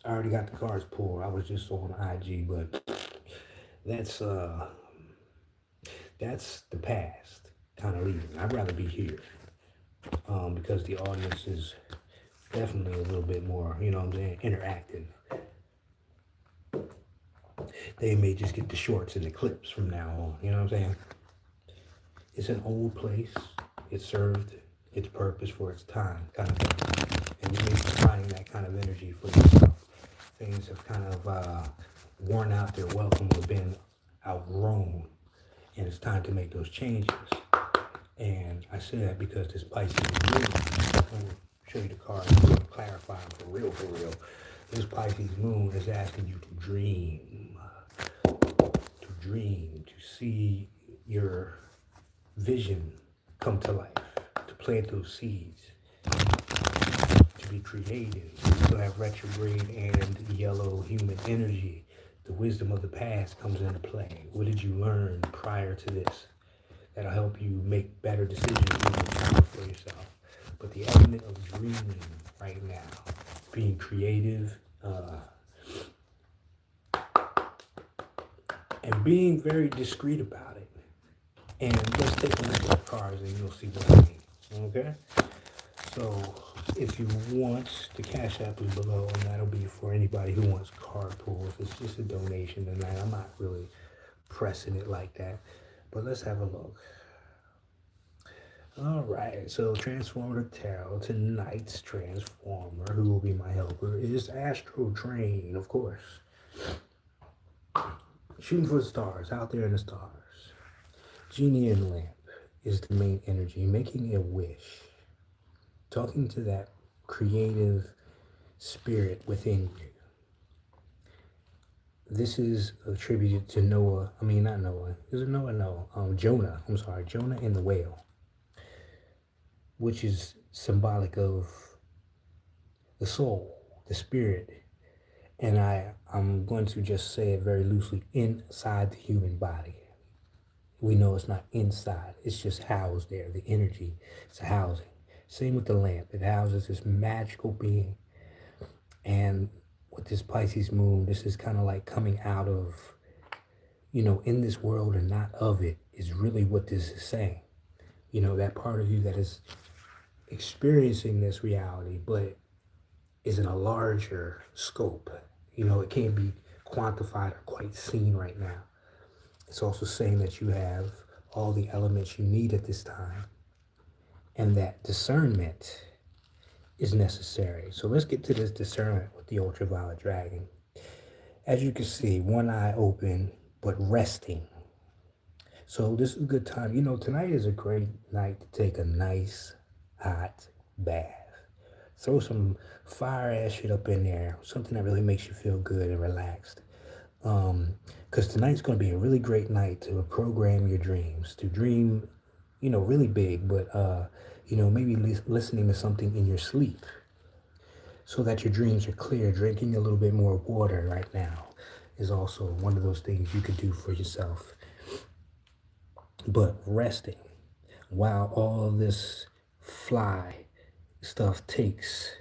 I already got the cards pulled. I was just on IG, but that's uh that's the past kind of leaving. I'd rather be here because the audience is definitely a little bit more, you know what I'm saying, interactive. They may just get the shorts and the clips from now on, you know what I'm saying? It's an old place. It served its purpose for its time, kind of thing. And you may be finding that kind of energy for yourself. Things have kind of worn out their welcome or been outgrown, and it's time to make those changes. And I say that because this Pisces moon, I'm going to show you the card to clarify for real, for real. This Pisces moon is asking you to see your vision come to life, to plant those seeds, to be creative. You still have retrograde and yellow human energy. The wisdom of the past comes into play. What did you learn prior to this? That'll help you make better decisions moving forward for yourself. But the element of dreaming right now, being creative, and being very discreet about it. And let's take a look at the cards and you'll see what I mean. Okay? So if you want, the cash app is below, and that'll be for anybody who wants card pulls. It's just a donation tonight. I'm not really pressing it like that. But let's have a look. All right, so Transformative Tarot, tonight's Transformer, who will be my helper, is Astro Train, of course. Shooting for the stars, out there in the stars. Genie and Lamp is the main energy, making a wish. Talking to that creative spirit within you. This is attributed to Noah, I mean, not Noah, is it Noah? No, Jonah, I'm sorry, Jonah and the whale, which is symbolic of the soul, the spirit. And I'm going to just say it very loosely, inside the human body. We know it's not inside, it's just housed there. The energy, it's a housing. Same with the lamp, it houses this magical being. And with this Pisces moon, this is kind of like coming out of, in this world and not of it, is really what this is saying. That part of you that is experiencing this reality, but is in a larger scope. It can't be quantified or quite seen right now. It's also saying that you have all the elements you need at this time, and that discernment is necessary. So let's get to this discernment with the ultraviolet dragon. As you can see, one eye open, but resting. So this is a good time. Tonight is a great night to take a nice hot bath. Throw some fire ass shit up in there, something that really makes you feel good and relaxed. Because tonight's going to be a really great night to program your dreams, to dream, really big, but, maybe listening to something in your sleep so that your dreams are clear. Drinking a little bit more water right now is also one of those things you could do for yourself. But resting while all of this fly stuff takes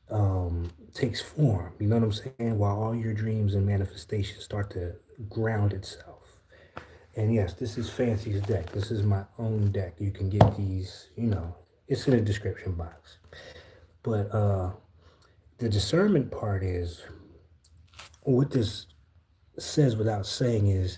form, you know what I'm saying? While all your dreams and manifestations start to ground itself. And yes, this is Fancy's deck. This is my own deck. You can get these, it's in the description box. But the discernment part is, what this says without saying is,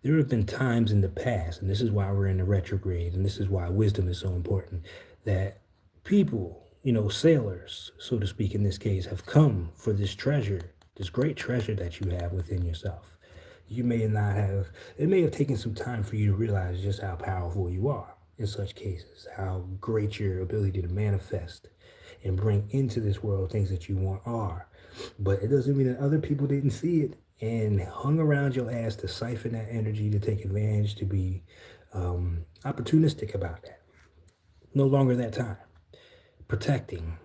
there have been times in the past, and this is why we're in the retrograde, and this is why wisdom is so important, that people, sailors, so to speak, in this case, have come for this treasure, this great treasure that you have within yourself. You may not have, it may have taken some time for you to realize just how powerful you are in such cases, how great your ability to manifest and bring into this world things that you want are. But it doesn't mean that other people didn't see it and hung around your ass to siphon that energy, to take advantage, to be opportunistic about that. No longer that time. Protecting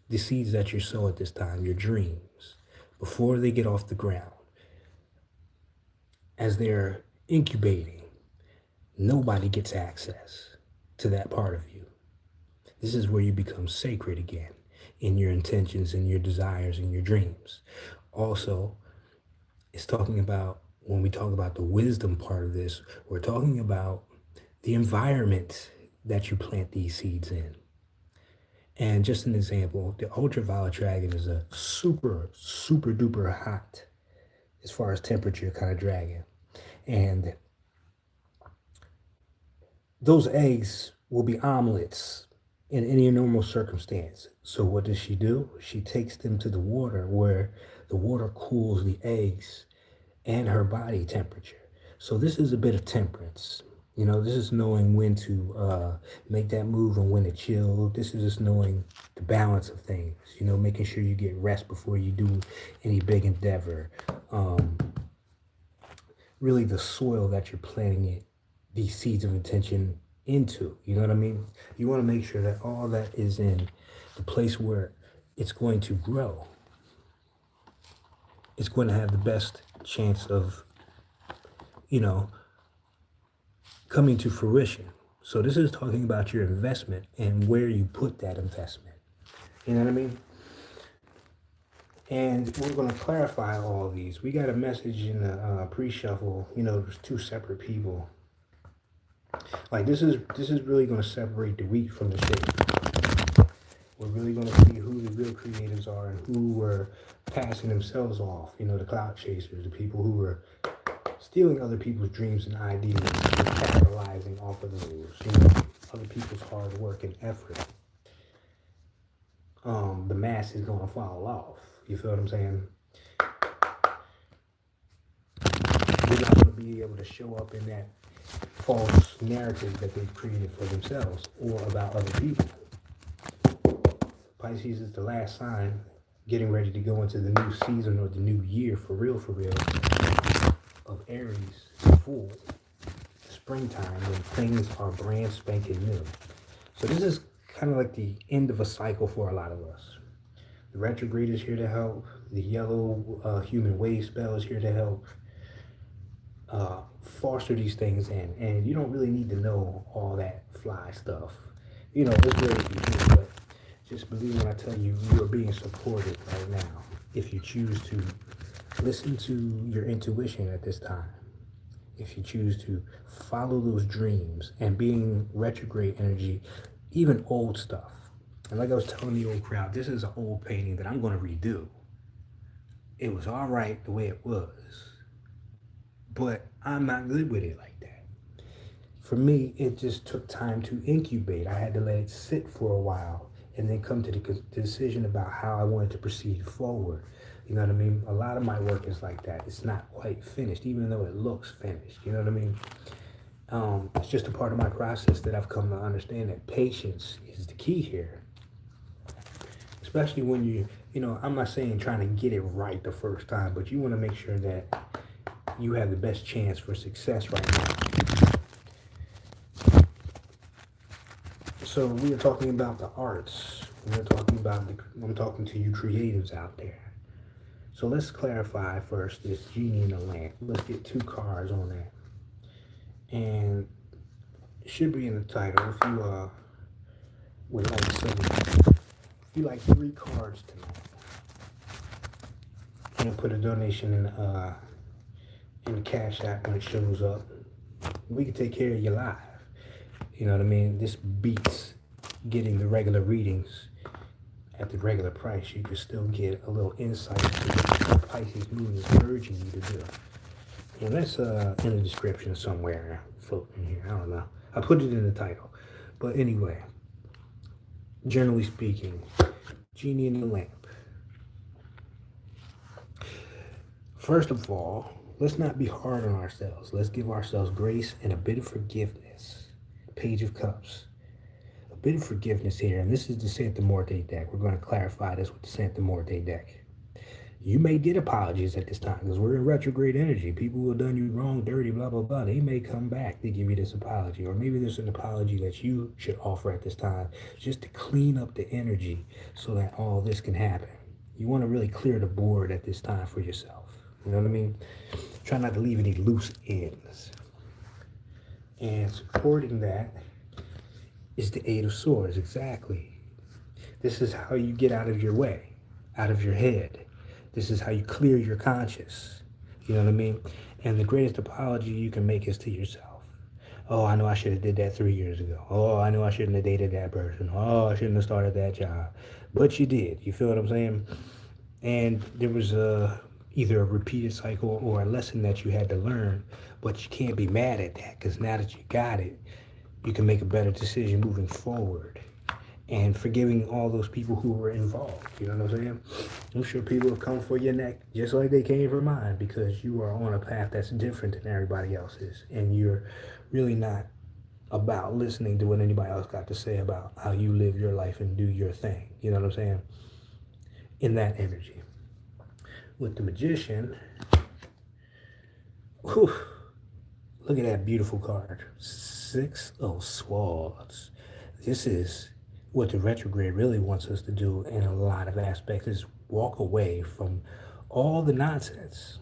the seeds that you sow at this time, your dreams, before they get off the ground. As they're incubating, nobody gets access to that part of you. This is where you become sacred again. in your intentions and your desires and your dreams. Also, it's talking about, when we talk about the wisdom part of this, we're talking about the environment that you plant these seeds in. And just an example, the ultraviolet dragon is a super, super duper hot, as far as temperature, kind of dragon. And those eggs will be omelets in any normal circumstance. So what does she do? She takes them to the water, where the water cools the eggs and her body temperature. So this is a bit of temperance. This is knowing when to make that move and when to chill. This is just knowing the balance of things. Making sure you get rest before you do any big endeavor. Really, the soil that you're planting these seeds of intention into. You know what I mean? You want to make sure that all that is in the place where it's going to grow. It's going to have the best chance of, coming to fruition. So this is talking about your investment and where you put that investment. You know what I mean? And we're going to clarify all of these. We got a message in the pre-shuffle. There's two separate people. Like this is really going to separate the wheat from the shape. We're really going to see who the real creatives are and who were passing themselves off. The cloud chasers, the people who were stealing other people's dreams and ideas and capitalizing off of those. Other people's hard work and effort. The mask is going to fall off. You feel what I'm saying? We're not going to be able to show up in that false narrative that they've created for themselves or about other people. Pisces is the last sign getting ready to go into the new season or the new year for real, of Aries, full springtime, when things are brand spanking new. So this is kind of like the end of a cycle for a lot of us. The retrograde is here to help. The yellow human wave spell is here to help foster these things in. And you don't really need to know all that fly stuff. It's very easy, but just believe when I tell you, you are being supported right now if you choose to listen to your intuition at this time. If you choose to follow those dreams and being retrograde energy, even old stuff. And like I was telling the old crowd, this is an old painting that I'm going to redo. It was all right the way it was, but I'm not good with it like that. For me, it just took time to incubate. I had to let it sit for a while and then come to the decision about how I wanted to proceed forward. You know what I mean? A lot of my work is like that. It's not quite finished, even though it looks finished. You know what I mean? It's just a part of my process that I've come to understand that patience is the key here. Especially when I'm not saying trying to get it right the first time, but you want to make sure that you have the best chance for success right now. So we are talking about the arts. I'm talking to you creatives out there. So let's clarify first this genie in the lamp. Let's get 2 cards on that. And it should be in the title if you would like some. If you like 3 cards tonight, I'm gonna put a donation in the cash app when it shows up. We can take care of you live. You know what I mean? This beats getting the regular readings at the regular price. You can still get a little insight into what Pisces moon is urging you to do. And that's in the description somewhere, floating here. I don't know. I put it in the title. But anyway, generally speaking, genie in the lamp. First of all, let's not be hard on ourselves. Let's give ourselves grace and a bit of forgiveness. Page of Cups. A bit of forgiveness here. And this is the Santa Muerte deck. We're going to clarify this with the Santa Muerte deck. You may get apologies at this time because we're in retrograde energy. People who have done you wrong, dirty, blah, blah, blah. They may come back to give you this apology. Or maybe there's an apology that you should offer at this time just to clean up the energy so that all this can happen. You want to really clear the board at this time for yourself. You know what I mean? Try not to leave any loose ends. And supporting that is the 8 of Swords, exactly. This is how you get out of your way, out of your head. This is how you clear your conscience. You know what I mean? And the greatest apology you can make is to yourself. Oh, I know I should have did that 3 years ago. Oh, I know I shouldn't have dated that person. Oh, I shouldn't have started that job. But you did. You feel what I'm saying? And there was either a repeated cycle or a lesson that you had to learn, but you can't be mad at that because now that you got it, you can make a better decision moving forward and forgiving all those people who were involved. You know what I'm saying? I'm sure people have come for your neck just like they came for mine because you are on a path that's different than everybody else's, and you're really not about listening to what anybody else got to say about how you live your life and do your thing. You know what I'm saying? In that energy. With the Magician, whew, look at that beautiful card. 6 of Swords. This is what the retrograde really wants us to do in a lot of aspects, is walk away from all the nonsense.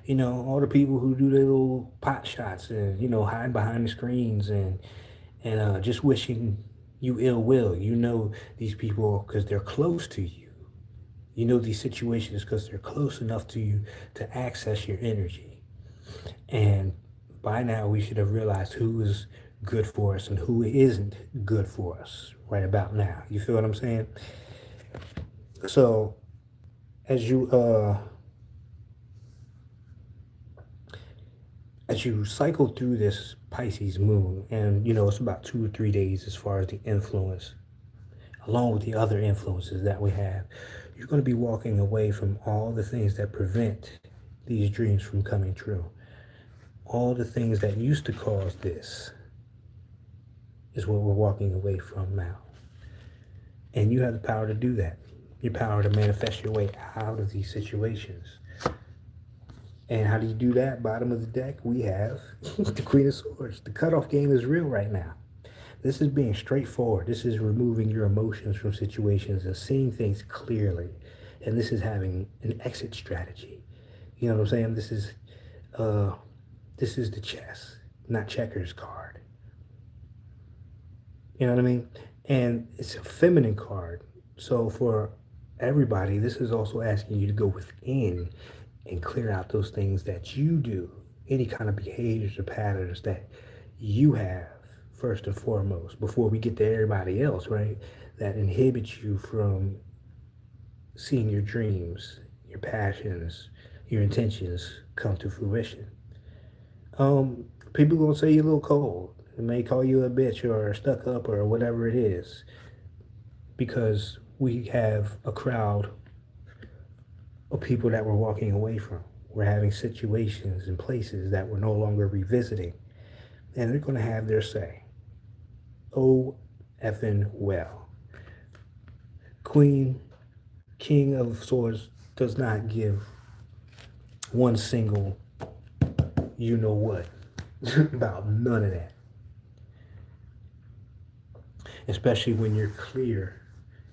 You know, all the people who do their little pot shots and, you know, hide behind the screens and just wishing you ill will. You know these people because they're close to you. You know these situations because they're close enough to you to access your energy. And by now we should have realized who is good for us and who isn't good for us right about now. You feel what I'm saying? So as you cycle through this Pisces moon, and you know it's about 2 or 3 days as far as the influence, along with the other influences that we have, you're going to be walking away from all the things that prevent these dreams from coming true. All the things that used to cause this is what we're walking away from now. And you have the power to do that. Your power to manifest your way out of these situations. And how do you do that? Bottom of the deck, we have the Queen of Swords. The cutoff game is real right now. This is being straightforward. This is removing your emotions from situations and seeing things clearly. And this is having an exit strategy. You know what I'm saying? This is the chess, not checkers card. You know what I mean? And it's a feminine card. So for everybody, this is also asking you to go within and clear out those things that you do, any kind of behaviors or patterns that you have first and foremost, before we get to everybody else, right? That inhibits you from seeing your dreams, your passions, your intentions come to fruition. People gonna say you're a little cold. They may call you a bitch or stuck up or whatever it is, because we have a crowd of people that we're walking away from. We're having situations and places that we're no longer revisiting, and they're going to have their say. Oh, effing well. King of Swords does not give one single you know what about none of that. Especially when you're clear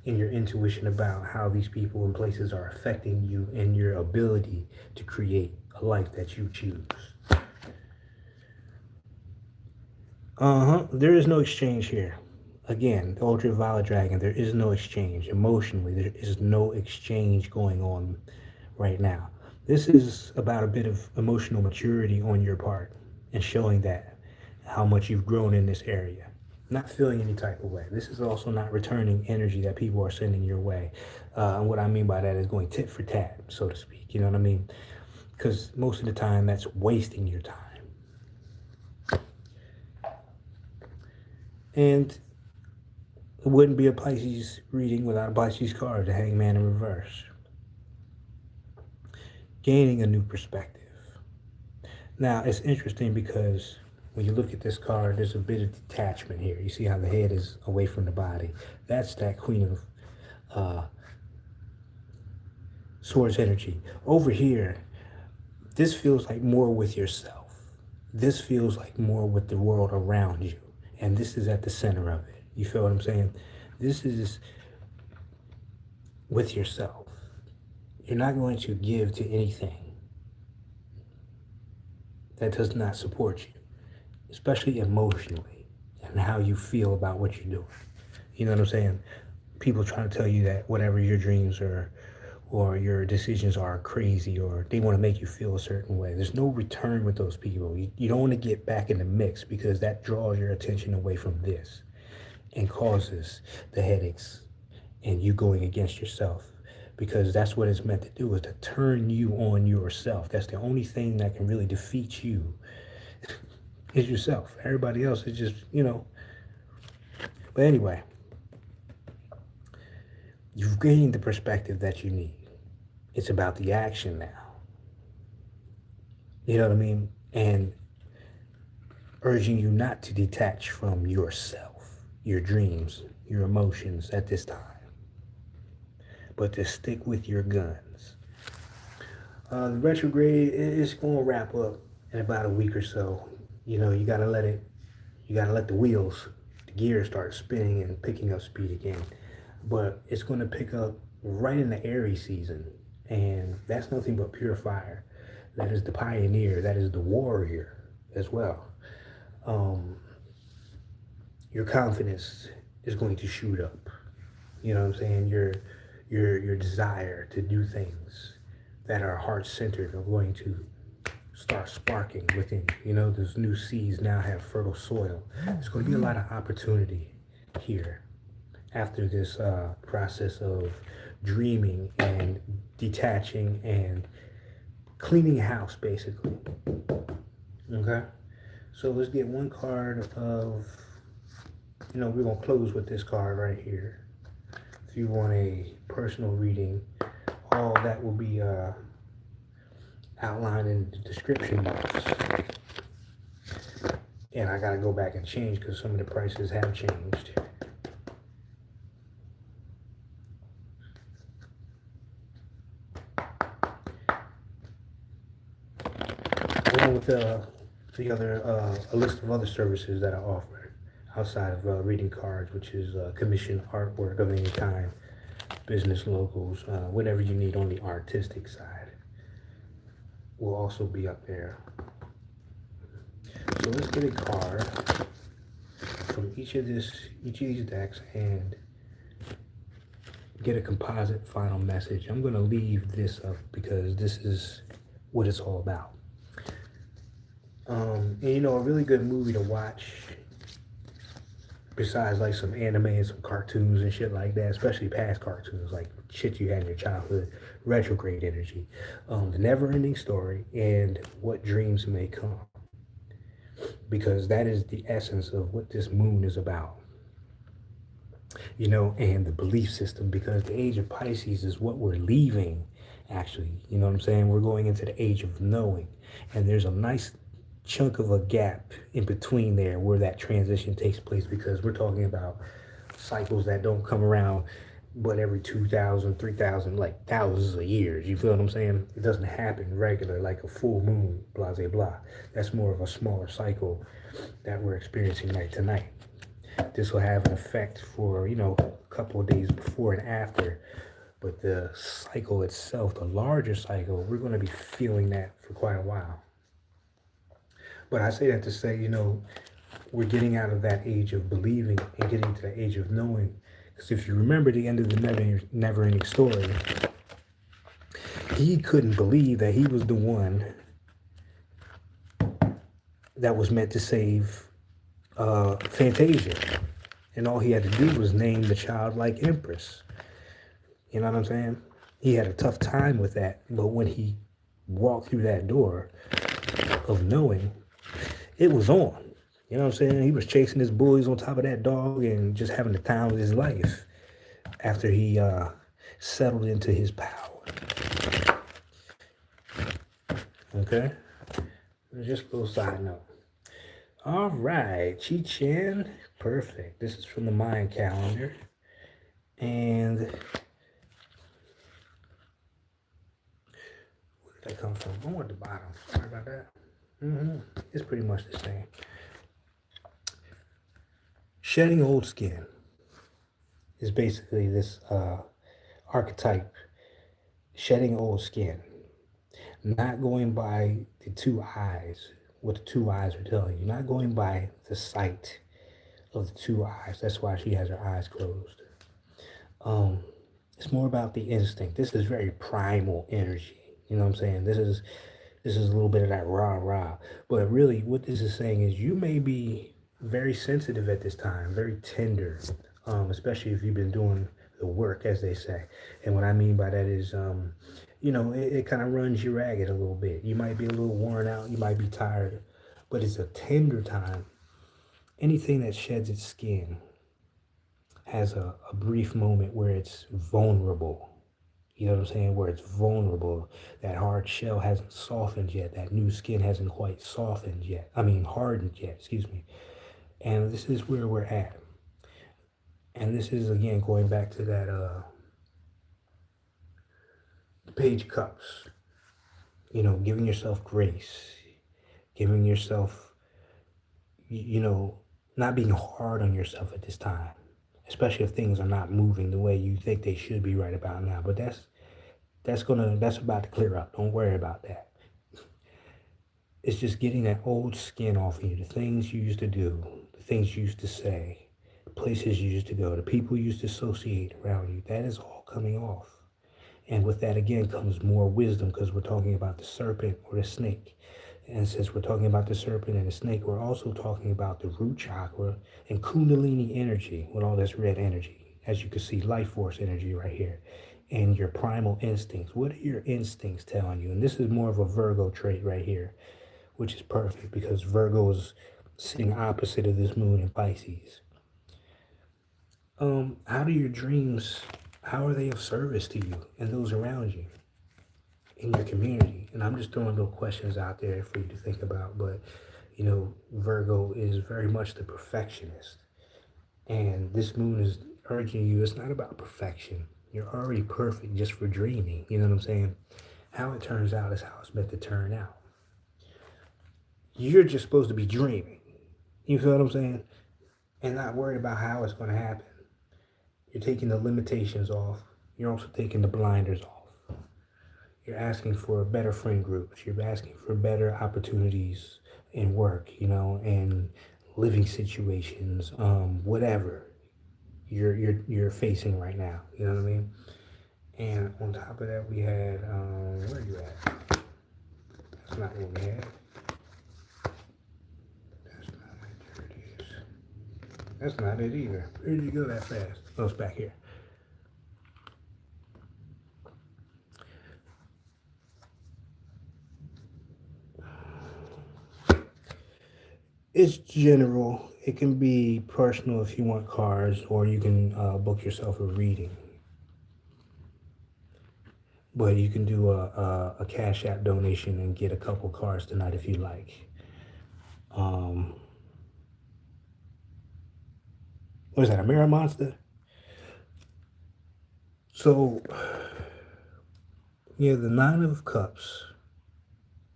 in your intuition about how these people and places are affecting you and your ability to create a life that you choose. There is no exchange here. Again, the ultraviolet dragon, there is no exchange. Emotionally, there is no exchange going on right now. This is about a bit of emotional maturity on your part and showing that how much you've grown in this area. Not feeling any type of way. This is also not returning energy that people are sending your way. And what I mean by that is going tit for tat, so to speak. You know what I mean? Because most of the time, that's wasting your time. And it wouldn't be a Pisces reading without a Pisces card, the Hangman in reverse. Gaining a new perspective. Now, it's interesting because when you look at this card, there's a bit of detachment here. You see how the head is away from the body. That's that Queen of Swords energy. Over here, this feels like more with yourself. This feels like more with the world around you. And this is at the center of it. You feel what I'm saying? This is with yourself. You're not going to give to anything that does not support you, especially emotionally and how you feel about what you're doing. You know what I'm saying? people trying to tell you that whatever your dreams are or your decisions are crazy or they want to make you feel a certain way. There's no return with those people. You don't want to get back in the mix because that draws your attention away from this and causes the headaches and you going against yourself because that's what it's meant to do is to turn you on yourself. That's the only thing that can really defeat you is yourself. Everybody else is just, But anyway, you've gained the perspective that you need. It's about the action now. You know what I mean? And urging you not to detach from yourself, your dreams, your emotions at this time, but to stick with your guns. The retrograde is going to wrap up in about a week or so. You got to let the wheels, the gears start spinning and picking up speed again. But it's going to pick up right in the Aries season. And that's nothing but pure fire. That is the pioneer. That is the warrior as well. Your confidence is going to shoot up. You know what I'm saying? Your desire to do things that are heart-centered are going to start sparking within you. Those new seeds now have fertile soil. There's going to be a lot of opportunity here after this process of dreaming and detaching and cleaning house, basically. Okay? So let's get one card of, we're going to close with this card right here. If you want a personal reading, all that will be outlined in the description box. And I got to go back and change because some of the prices have changed. Along with the other, a list of other services that I offer outside of reading cards, which is commission artwork of any kind, business logos, whatever you need on the artistic side will also be up there. So let's get a card from each of these decks and get a composite final message. I'm going to leave this up because this is what it's all about. And a really good movie to watch, besides like some anime and some cartoons and shit like that, especially past cartoons, like shit you had in your childhood, retrograde energy, the never-ending story, and what dreams may come. Because that is the essence of what this moon is about. And the belief system, because the age of Pisces is what we're leaving, actually. You know what I'm saying? We're going into the age of knowing. And there's a nice chunk of a gap in between there where that transition takes place, because we're talking about cycles that don't come around but every 2,000, 3,000, like thousands of years. You feel what I'm saying? It doesn't happen regular like a full moon, blah, blah, blah. That's more of a smaller cycle that we're experiencing right tonight. This will have an effect for, a couple of days before and after. But the cycle itself, the larger cycle, we're going to be feeling that for quite a while. But I say that to say, we're getting out of that age of believing and getting to the age of knowing. Because if you remember the end of the never-ending story, he couldn't believe that he was the one that was meant to save Fantasia. And all he had to do was name the childlike empress. You know what I'm saying? He had a tough time with that. But when he walked through that door of knowing, it was on. You know what I'm saying? He was chasing his bullies on top of that dog and just having the time of his life after he settled into his power. Okay? Just a little side note. All right, Chi-Chan. Perfect. This is from the Mayan calendar. And where did that come from? Oh, at the bottom. Sorry about that. It's pretty much the same. Shedding old skin is basically this archetype. Shedding old skin. Not going by the two eyes, what the two eyes are telling you. Not going by the sight of the two eyes. That's why she has her eyes closed. Um, it's more about the instinct. This is very primal energy. You know what I'm saying? This is a little bit of that rah rah. But really, what this is saying is you may be very sensitive at this time, very tender, especially if you've been doing the work, as they say. And what I mean by that is, it kind of runs you ragged a little bit. You might be a little worn out, you might be tired, but it's a tender time. Anything that sheds its skin has a brief moment where it's vulnerable. You know what I'm saying? Where it's vulnerable. That hard shell hasn't softened yet. That new skin hasn't quite softened yet. I mean, hardened yet, excuse me. And this is where we're at. And this is, again, going back to that Page of Cups. Giving yourself grace. Giving yourself, not being hard on yourself at this time. Especially if things are not moving the way you think they should be right about now. But that's about to clear up. Don't worry about that. It's just getting that old skin off of you, the things you used to do, the things you used to say, the places you used to go, the people you used to associate around you. That is all coming off. And with that, again, comes more wisdom because we're talking about the serpent or the snake. And since we're talking about the serpent and the snake, we're also talking about the root chakra and kundalini energy with all this red energy. As you can see, life force energy right here. And your primal instincts. What are your instincts telling you? And this is more of a Virgo trait right here, which is perfect because Virgo is sitting opposite of this moon in Pisces. How do your dreams, how are they of service to you and those around you in your community? And I'm just throwing little questions out there for you to think about, but Virgo is very much the perfectionist. And this moon is urging you, it's not about perfection. You're already perfect just for dreaming. You know what I'm saying? How it turns out is how it's meant to turn out. You're just supposed to be dreaming. You feel what I'm saying? And not worried about how it's going to happen. You're taking the limitations off. You're also taking the blinders off. You're asking for better friend groups. You're asking for better opportunities in work, and living situations, whatever you're facing right now. You know what I mean? And on top of that, we had where are you at? That's not what we had. That's not it. There it is. That's not it either. Where did you go that fast? Oh, it's back here. It's general. It can be personal if you want cards, or you can book yourself a reading. But you can do a Cash App donation and get a couple cards tonight if you like. What is that, a mirror monster? So, the Nine of Cups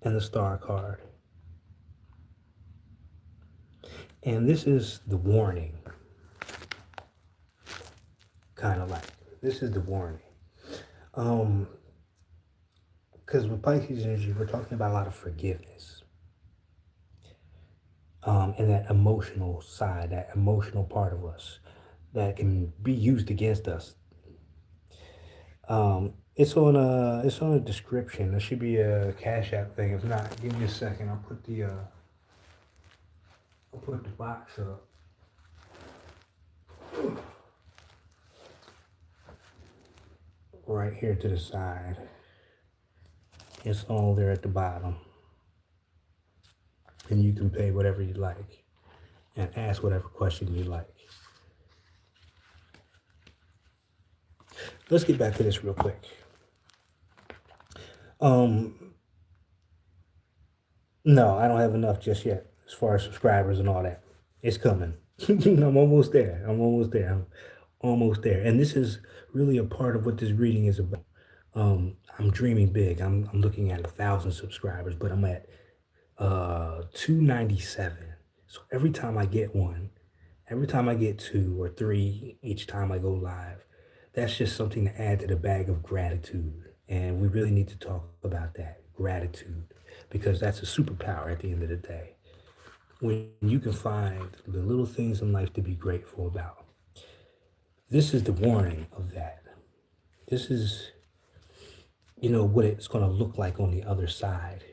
and the Star card. And this is the warning. Kind of like, this is the warning. Because with Pisces energy, we're talking about a lot of forgiveness. And that emotional side, that emotional part of us that can be used against us. It's on a description. There should be a Cash App thing. If not, give me a second. I'll put the box up. Right here to the side. It's all there at the bottom. And you can pay whatever you like and ask whatever question you like. Let's get back to this real quick. No, I don't have enough just yet as far as subscribers and all that. It's coming. I'm almost there. And this is really a part of what this reading is about. I'm dreaming big. I'm looking at 1,000 subscribers, but I'm at 297. So every time I get one, every time I get 2 or 3, each time I go live, that's just something to add to the bag of gratitude. And we really need to talk about that gratitude, because that's a superpower at the end of the day. When you can find the little things in life to be grateful about, this is the warning of that. This is, what it's going to look like on the other side.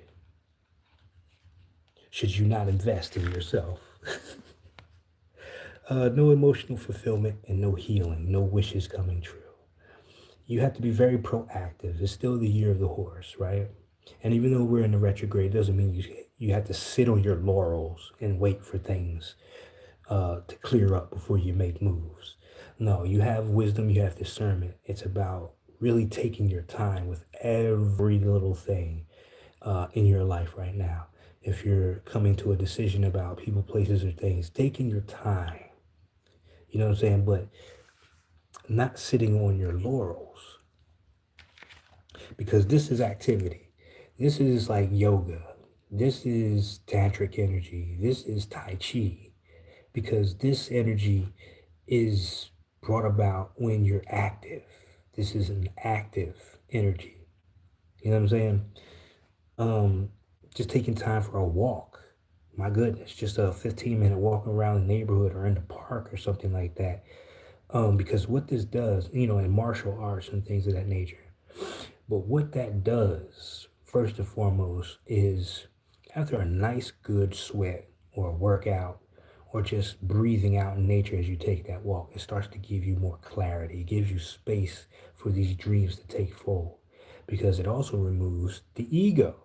Should you not invest in yourself? No emotional fulfillment and no healing, no wishes coming true. You have to be very proactive. It's still the year of the horse, right? And even though we're in the retrograde, doesn't mean you have to sit on your laurels and wait for things to clear up before you make moves. No, you have wisdom, you have discernment. It's about really taking your time with every little thing in your life right now. If you're coming to a decision about people, places, or things, taking your time, you know what I'm saying? But not sitting on your laurels, because this is activity. This is like yoga. This is tantric energy. This is Tai Chi, because this energy is brought about when you're active. This is an active energy. You know what I'm saying? Um, just taking time for a walk. My goodness, just a 15-minute walk around the neighborhood or in the park or something like that. Because what this does, in martial arts and things of that nature, but what that does, first and foremost, is after a nice, good sweat or a workout or just breathing out in nature as you take that walk, it starts to give you more clarity. It gives you space for these dreams to take fold because it also removes the ego.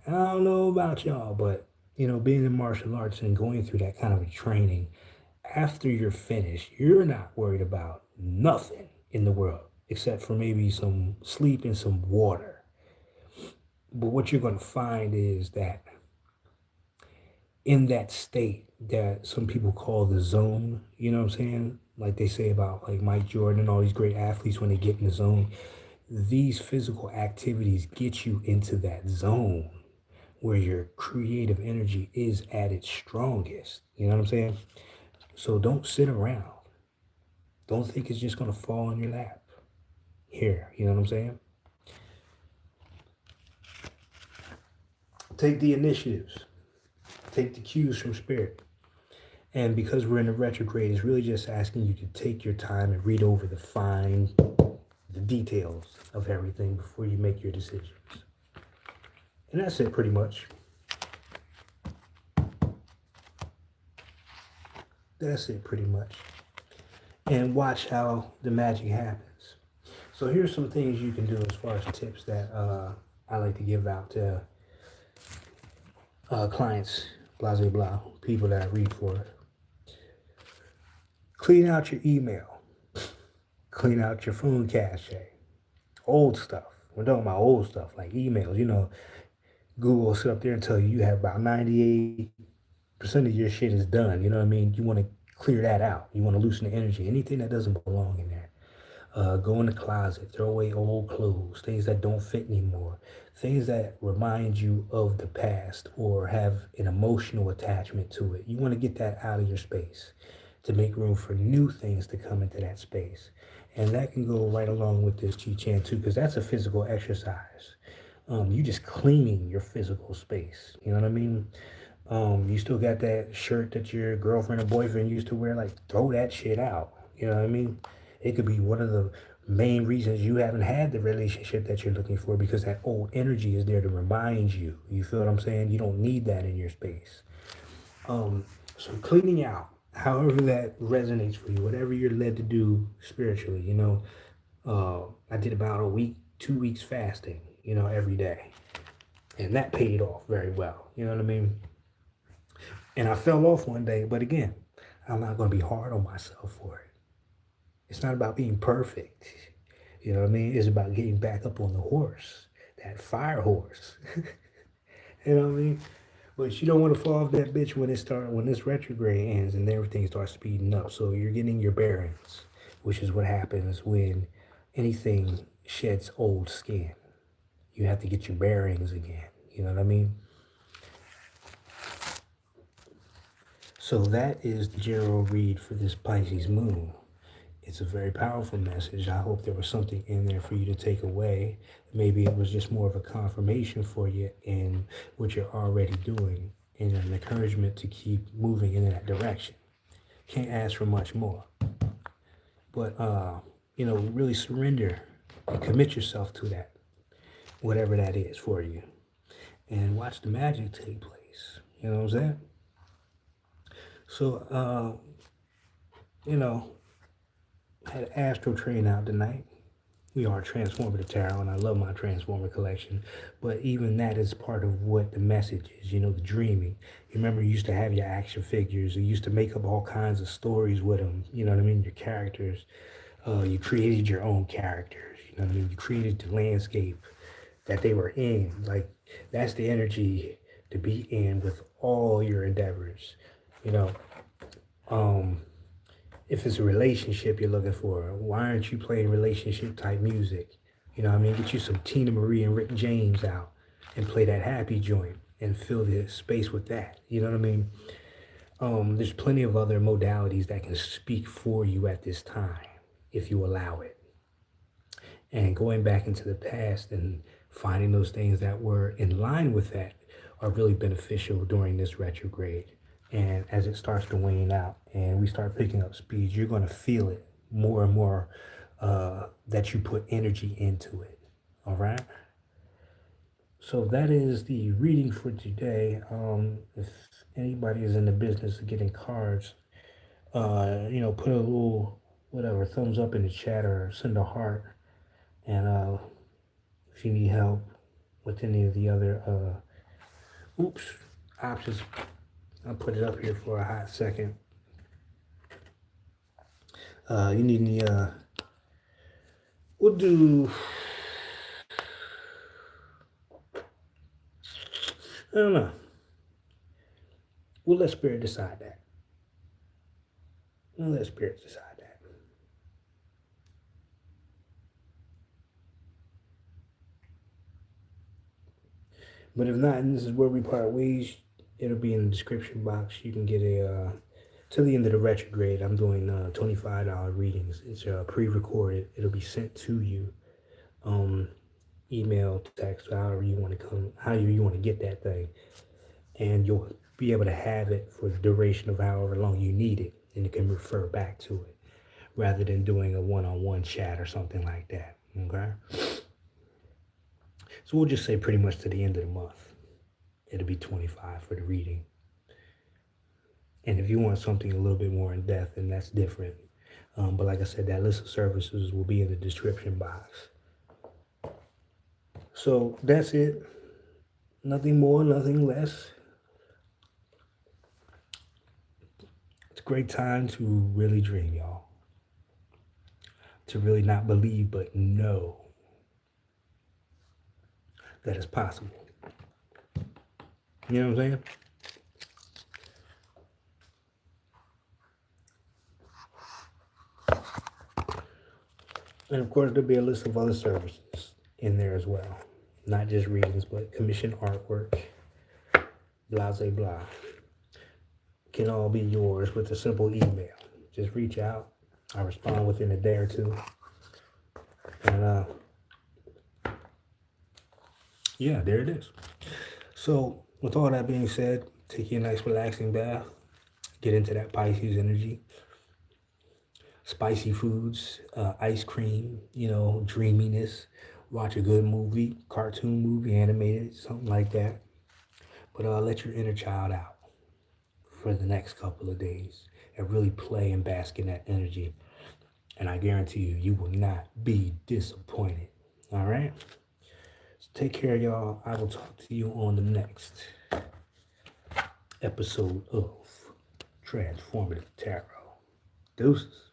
And I don't know about y'all, but being in martial arts and going through that kind of a training, after you're finished, you're not worried about nothing in the world except for maybe some sleep and some water. But what you're going to find is that in that state that some people call the zone, you know what I'm saying? Like they say about like Mike Jordan and all these great athletes, when they get in the zone, these physical activities get you into that zone where your creative energy is at its strongest. You know what I'm saying? So don't sit around. Don't think it's just going to fall in your lap. Here, you know what I'm saying? Take the initiatives. Take the cues from spirit. And because we're in the retrograde, it's really just asking you to take your time and read over the details of everything before you make your decisions. And that's it pretty much. That's it pretty much. And watch how the magic happens. So here's some things you can do as far as tips that I like to give out to clients, blah, blah, blah, people that I read for. Clean out your email. Clean out your phone cache. Old stuff. We're talking about old stuff like emails. Google will sit up there and tell you have about 98% of your shit is done. You know what I mean? You want to clear that out. You want to loosen the energy. Anything that doesn't belong in there. Go in the closet, throw away old clothes, things that don't fit anymore, things that remind you of the past or have an emotional attachment to it. You want to get that out of your space to make room for new things to come into that space. And that can go right along with this Chi Chan too, because that's a physical exercise. You just cleaning your physical space. You know what I mean? You still got that shirt that your girlfriend or boyfriend used to wear, like throw that shit out. You know what I mean? It could be one of the main reasons you haven't had the relationship that you're looking for, because that old energy is there to remind you. You feel what I'm saying? You don't need that in your space. So cleaning out, however that resonates for you, whatever you're led to do spiritually, I did about a week, 2 weeks fasting, every day. And that paid off very well. You know what I mean? And I fell off one day, but again, I'm not going to be hard on myself for it. It's not about being perfect. You know what I mean? It's about getting back up on the horse, that fire horse. You know what I mean? But you don't want to fall off that bitch when this retrograde ends and everything starts speeding up. So you're getting your bearings, which is what happens when anything sheds old skin. You have to get your bearings again. You know what I mean? So that is the general read for this Pisces moon. It's a very powerful message. I hope there was something in there for you to take away. Maybe it was just more of a confirmation for you in what you're already doing and an encouragement to keep moving in that direction. Can't ask for much more. But really surrender and commit yourself to that, whatever that is for you, and watch the magic take place. You know what I'm saying? So, you know, had Astro Train out tonight. We are Transformative Tarot, and I love my Transformer collection. But even that is part of what the message is, the dreaming. You remember you used to have your action figures. You used to make up all kinds of stories with them. You know what I mean? Your characters. You created your own characters. You know what I mean? You created the landscape that they were in. Like, that's the energy to be in with all your endeavors. You know, if it's a relationship you're looking for, why aren't you playing relationship type music? You know what I mean? Get you some Tina Marie and Rick James out and play that happy joint and fill the space with that. You know what I mean? There's plenty of other modalities that can speak for you at this time if you allow it. And going back into the past and finding those things that were in line with that are really beneficial during this retrograde. And as it starts to wane out and we start picking up speed, you're going to feel it more and more, that you put energy into it. All right. So that is the reading for today. If anybody is in the business of getting cards, put a little whatever thumbs up in the chat or send a heart. And if you need help with any of the other options, I'll put it up here for a hot second. You need any, we'll do, I don't know. We'll let Spirit decide that. We'll let Spirit decide that. But if not, and this is where we part ways, it'll be in the description box. You can get till the end of the retrograde, I'm doing $25 readings. It's pre-recorded. It'll be sent to you, email, text, however you want to however you want to get that thing, and you'll be able to have it for the duration of however long you need it, and you can refer back to it, rather than doing a one-on-one chat or something like that. Okay. So we'll just say pretty much to the end of the month, it'll be 25 for the reading. And if you want something a little bit more in depth, then that's different. But like I said, that list of services will be in the description box. So that's it. Nothing more, nothing less. It's a great time to really dream, y'all. To really not believe, but know that it's possible. You know what I'm saying? And of course, there'll be a list of other services in there as well. Not just readings, but commission artwork, blah, blah, blah. Can all be yours with a simple email. Just reach out. I'll respond within a day or two. And yeah, there it is. So with all that being said, take your nice relaxing bath. Get into that Pisces energy. Spicy foods, ice cream, dreaminess. Watch a good movie, cartoon movie, animated, something like that. But let your inner child out for the next couple of days and really play and bask in that energy. And I guarantee you, you will not be disappointed. All right? So take care, y'all. I will talk to you on the next episode of Transformative Tarot. Deuces.